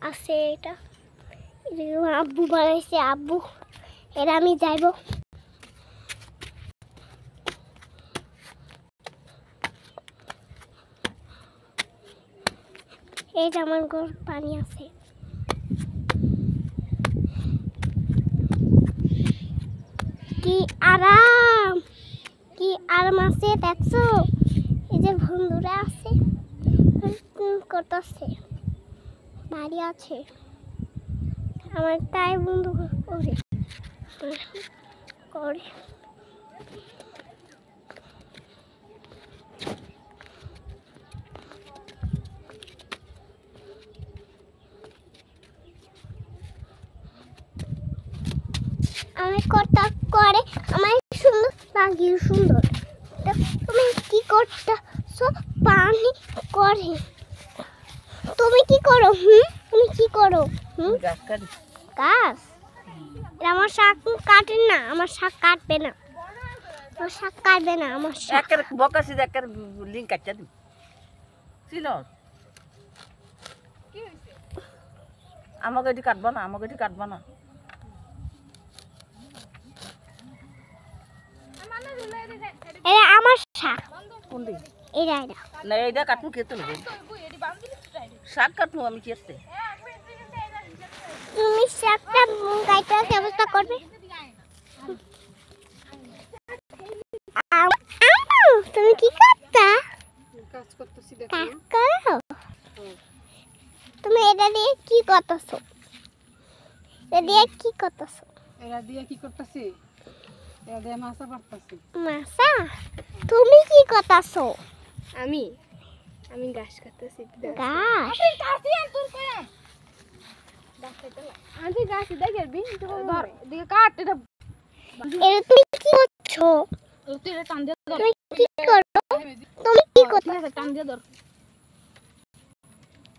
আছে এটা আব্বু বানাইছে আব্বু এরা আমি যাইব এই যে আমার ঘর পানি আছে কি আরাম আছে দেখছো এই যে বন্ধুরা আছে করতেছে বাড়ি আছে আমার তাই বন্ধু করে করে আমি করতে করে আমার সুন্দর লাগে সুন্দর তুমি কি করতেছো পানি করে তুমি কি করো তুমি কি করো গাছ আমার শাক কাটে না আমার শাক কাটবে না আমার শাক কাটবে না আমার শাক একের বকাসি একের লিংক কাটতে দিই চিনো আমাকে এটি কাটবা না আমাকে এটি কাটবা না এটা আমার শাক কোনটি এটা না এইটা কাটু খেতে হবে শাক কাটু আমি খেতে তুমি শাকটা গাইতে ব্যবস্থা করবে তুমি কি করতা কাজ করতেছি কাজ করো তুমি এটা দিয়ে কি করতেছো এটা দিয়ে কি করতেছো এরা দিয়ে কি করতেছি এরা দিয়ে মাছা পারতেছি মাসা তুমি কি করতেছো আমি গাছ কাটতেছি গাছ আন্টি গাছ দেখবি ধর দিকে কাট এটা এটা তুমি কি করছো তুই এটা টান দিয়ে ধর তুমি কি করো তুমি কি করছো ঠিক আছে টান দিয়ে ধর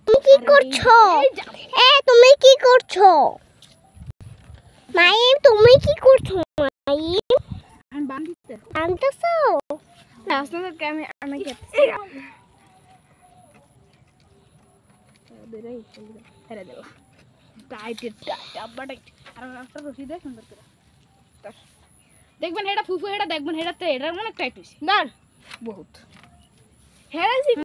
তুমি কি করছো তুমি কি করছো মাই তুমি কি করছো মাই আমি বান্ধিতে আনতেছো আসলে আমি কেটে হেরে দেব টাইট ডাব্বা টাইট আর একটা রশি দে সুন্দর করে দেখবেন এটা ফুফু এটা দেখবেন এটাতে এটা অনেক টাইট হইছে না বহুত হেরেছি